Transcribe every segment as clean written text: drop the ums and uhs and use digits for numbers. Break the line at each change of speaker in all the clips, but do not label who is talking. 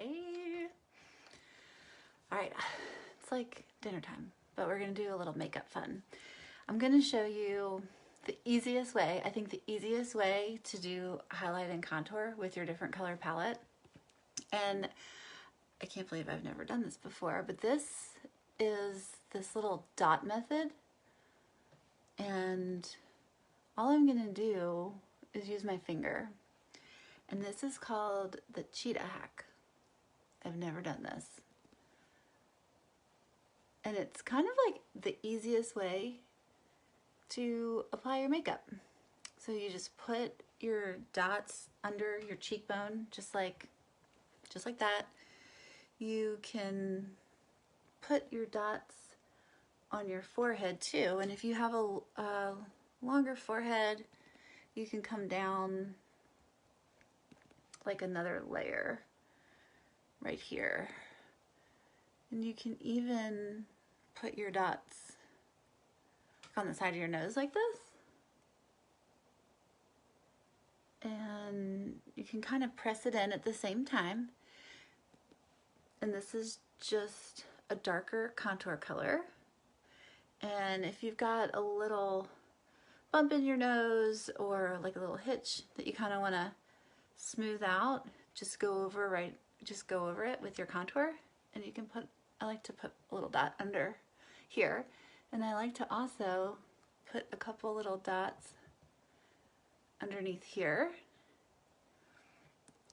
Hey. All right, it's like dinner time, but we're gonna do a little makeup fun. I'm gonna show you the easiest way, I think the easiest way to do highlight and contour with your different color palette. And I can't believe I've never done this before, but this is this little dot method. And all I'm gonna do is use my finger. And this is called the cheetah hack. I've never done this. And it's kind of like the easiest way to apply your makeup. So you just put your dots under your cheekbone, just like that. You can put your dots on your forehead too. And if you have a longer forehead, you can come down like another layer right here. And you can even put your dots on the side of your nose like this. And you can kind of press it in at the same time. And this is just a darker contour color. And if you've got a little bump in your nose or like a little hitch that you kind of want to smooth out, just go over it with your contour. And you can put, I like to put a little dot under here. And I like to also put a couple little dots underneath here.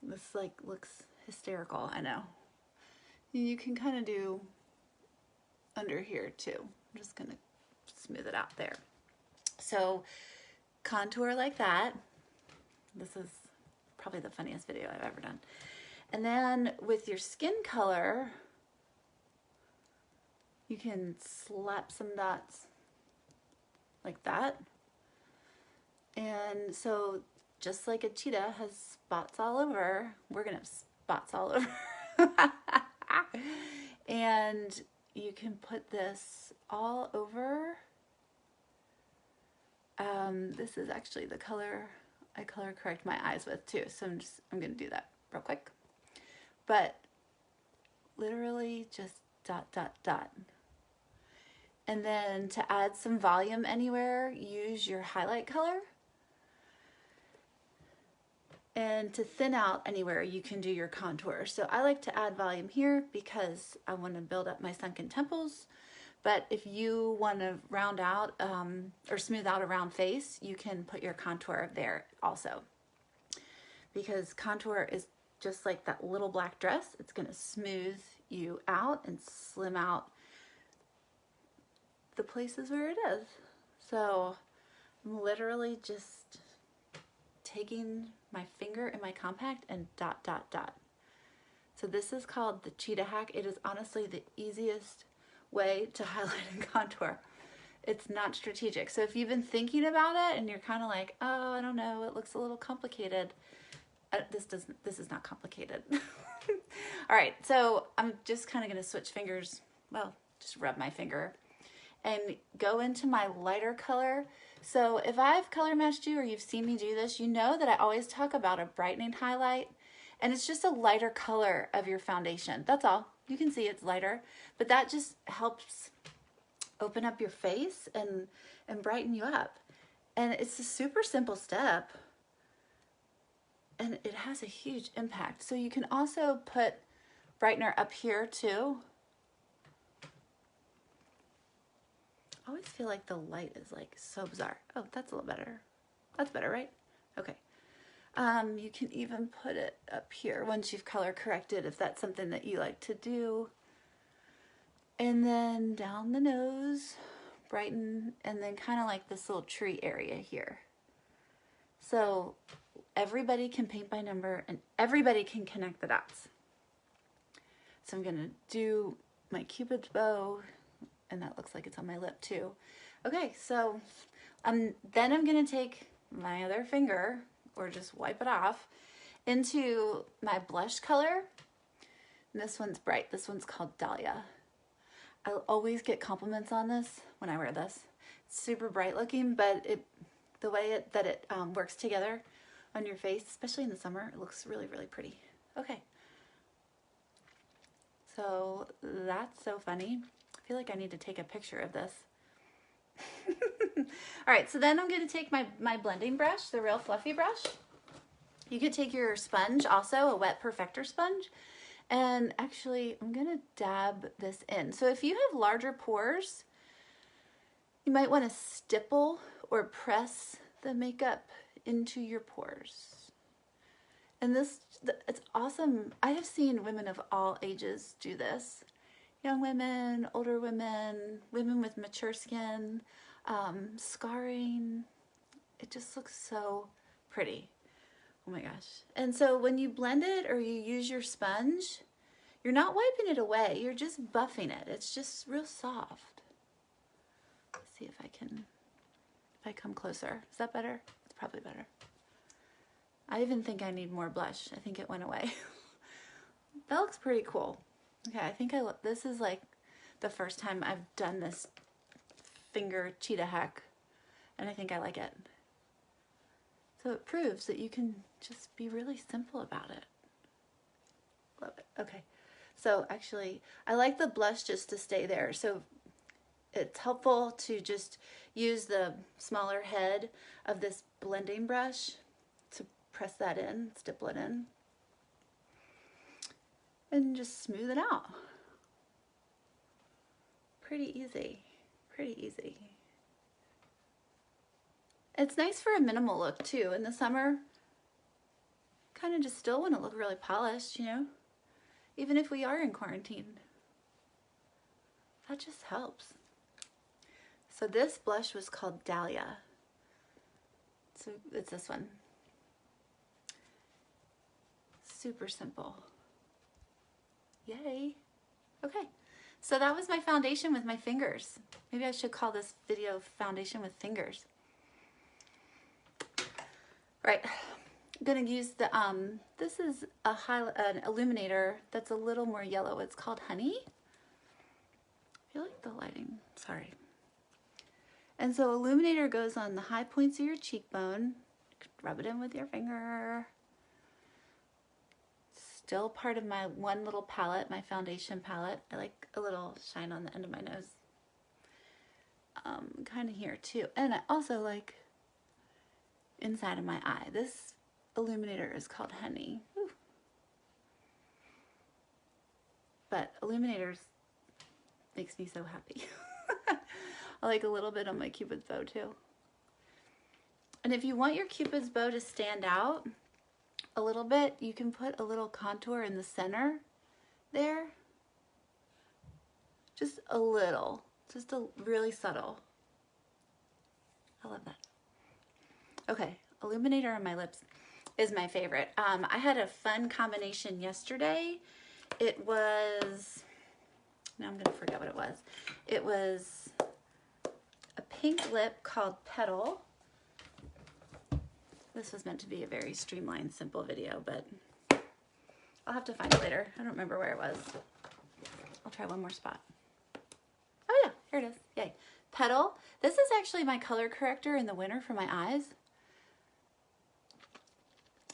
This like looks hysterical, I know. You can kind of do under here too. I'm just gonna smooth it out there. So contour like that. This is probably the funniest video I've ever done. And then with your skin color, you can slap some dots like that. And so just like a cheetah has spots all over, we're gonna have spots all over. And you can put this all over. This is actually the color I color correct my eyes with too, so I'm gonna do that real quick. But literally just dot, dot, dot. And then to add some volume anywhere, use your highlight color. And to thin out anywhere, you can do your contour. So I like to add volume here because I want to build up my sunken temples. But if you want to round out or smooth out a round face, you can put your contour there also. Because contour is just like that little black dress. It's going to smooth you out and slim out the places where it is. So I'm literally just taking my finger in my compact and dot, dot, dot. So this is called the cheetah hack. It is honestly the easiest way to highlight and contour. It's not strategic. So if you've been thinking about it and you're kind of like, oh, I don't know, it looks a little complicated. This is not complicated. All right, so I'm just kind of going to switch fingers. Well, just rub my finger and go into my lighter color. So if I've color matched you or you've seen me do this, you know that I always talk about a brightening highlight, and it's just a lighter color of your foundation. That's all. You can see it's lighter, but that just helps open up your face and brighten you up. And it's a super simple step, and it has a huge impact. So you can also put brightener up here too. I always feel like the light is like so bizarre. Oh, that's a little better. That's better, right? Okay. You can even put it up here once you've color corrected if that's something that you like to do. And then down the nose, brighten, and then kind of like this little tree area here. So everybody can paint by number and everybody can connect the dots. So I'm gonna do my Cupid's bow, and that looks like it's on my lip too. Okay, so then I'm gonna take my other finger, or just wipe it off, into my blush color. And this one's bright. This one's called Dahlia. I'll always get compliments on this when I wear this. It's super bright looking, but the way that it works together on your face, especially in the summer, it looks really, really pretty. Okay, So that's so funny. I feel like I need to take a picture of this. All right, so then I'm going to take my blending brush, the Real Fluffy brush. You could take your sponge, also a wet perfector sponge, and actually I'm going to dab this in. So if you have larger pores, you might want to stipple or press the makeup into your pores. And this, it's awesome. I have seen women of all ages do this. Young women, older women, women with mature skin, scarring. It just looks so pretty. Oh my gosh. And so when you blend it or you use your sponge, you're not wiping it away. You're just buffing it. It's just real soft. Let's see if I come closer. Is that better? It's probably better. I even think I need more blush. I think it went away. That looks pretty cool. Okay, I think this is like the first time I've done this finger cheetah hack, and I think I like it. So it proves that you can just be really simple about it. Love it. Okay, so actually I like the blush just to stay there. So it's helpful to just use the smaller head of this blending brush to press that in, stipple it in, and just smooth it out. Pretty easy, pretty easy. It's nice for a minimal look too. In the summer, kind of just still want to look really polished, you know, even if we are in quarantine. That just helps. So this blush was called Dahlia. So it's this one. Super simple. Yay. Okay, so that was my foundation with my fingers. Maybe I should call this video foundation with fingers. Right, I'm gonna use the, this is an illuminator that's a little more yellow. It's called Honey. I feel like the lighting, sorry. And so illuminator goes on the high points of your cheekbone. Rub it in with your finger. Still part of my one little palette, my foundation palette. I like a little shine on the end of my nose. Kind of here too. And I also like inside of my eye. This illuminator is called Honey. Whew. But illuminators makes me so happy. I like a little bit on my Cupid's bow too. And if you want your Cupid's bow to stand out a little bit, you can put a little contour in the center there. Just a little, just a really subtle. I love that. Okay, illuminator on my lips is my favorite. I had a fun combination yesterday. It was, now I'm gonna forget what it was. It was a pink lip called Petal. This was meant to be a very streamlined, simple video, but I'll have to find it later. I don't remember where it was. I'll try one more spot. Oh yeah, here it is. Yay. Petal. This is actually my color corrector in the winter for my eyes.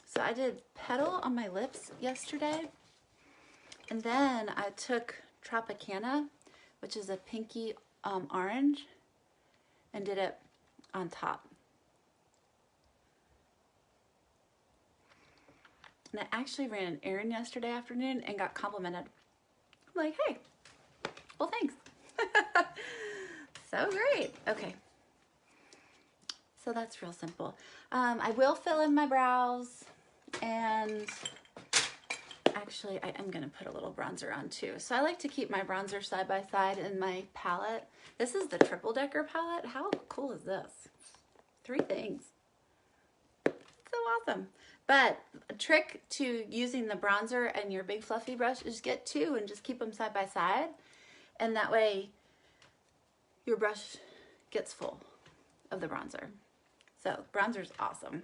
So I did Petal on my lips yesterday, and then I took Tropicana, which is a pinky orange, and did it on top. And I actually ran an errand yesterday afternoon and got complimented. I'm like, hey, well, thanks. So great. Okay. So that's real simple. I will fill in my brows, and actually I am going to put a little bronzer on too. So I like to keep my bronzer side by side in my palette. This is the Triple Decker palette. How cool is this? 3 things. So awesome. But a trick to using the bronzer and your big fluffy brush is get 2 and just keep them side by side. And that way your brush gets full of the bronzer. So bronzer's awesome.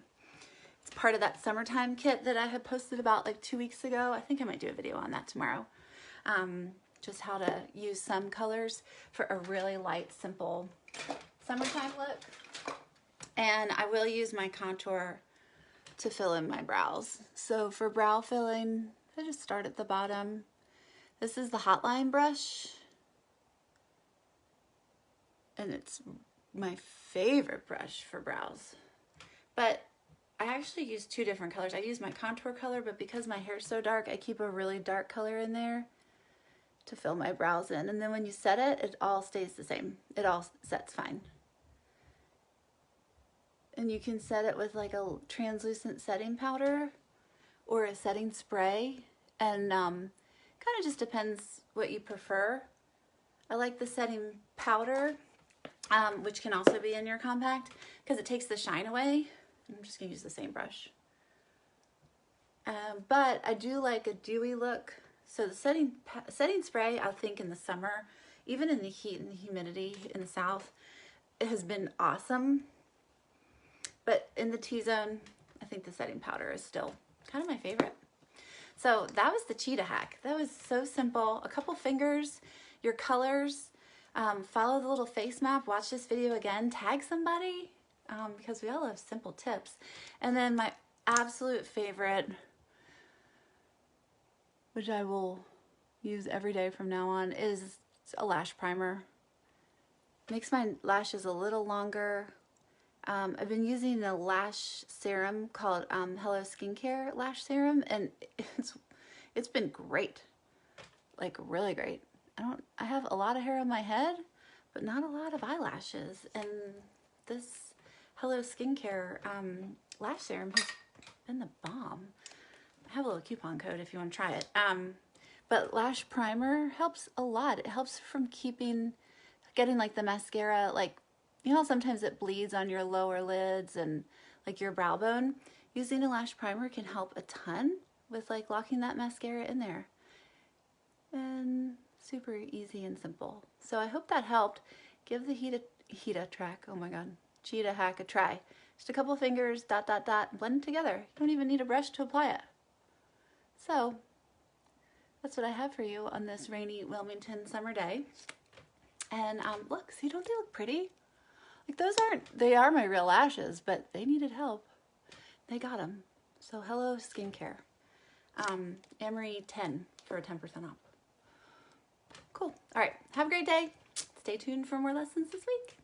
It's part of that summertime kit that I had posted about like 2 weeks ago. I think I might do a video on that tomorrow. Just how to use some colors for a really light, simple summertime look. And I will use my contour to fill in my brows. So for brow filling, I just start at the bottom, This is the Hotline brush, and it's my favorite brush for brows. But I actually use two different colors. I use my contour color, but because my hair's so dark, I keep a really dark color in there to fill my brows in. And then when you set it, it all stays the same. It all sets fine. And you can set it with like a translucent setting powder or a setting spray. And kind of just depends what you prefer. I like the setting powder, which can also be in your compact, because it takes the shine away. I'm just gonna use the same brush. But I do like a dewy look. So the setting spray, I think in the summer, even in the heat and the humidity in the South, it has been awesome. But in the T-zone, I think the setting powder is still kind of my favorite. So that was the cheetah hack. That was so simple. A couple fingers, your colors, follow the little face map, watch this video again, tag somebody, because we all have simple tips. And then my absolute favorite, which I will use every day from now on, is a lash primer. Makes my lashes a little longer. I've been using a lash serum called Hello Skincare Lash Serum, and it's been great, like really great. I have a lot of hair on my head, but not a lot of eyelashes, and this Hello Skincare lash serum has been the bomb. I have a little coupon code if you want to try it. But lash primer helps a lot. It helps from getting like the mascara, like, you know, sometimes it bleeds on your lower lids and like your brow bone. Using a lash primer can help a ton with like locking that mascara in there. And super easy and simple. So I hope that helped. Give the cheetah hack a try. Just a couple fingers, dot, dot, dot, blend it together. You don't even need a brush to apply it. So that's what I have for you on this rainy Wilmington summer day. And look, see, don't they look pretty? Like they are my real lashes, but they needed help. They got them. So Hello Skincare. Amory 10 for 10% off. Cool. All right. Have a great day. Stay tuned for more lessons this week.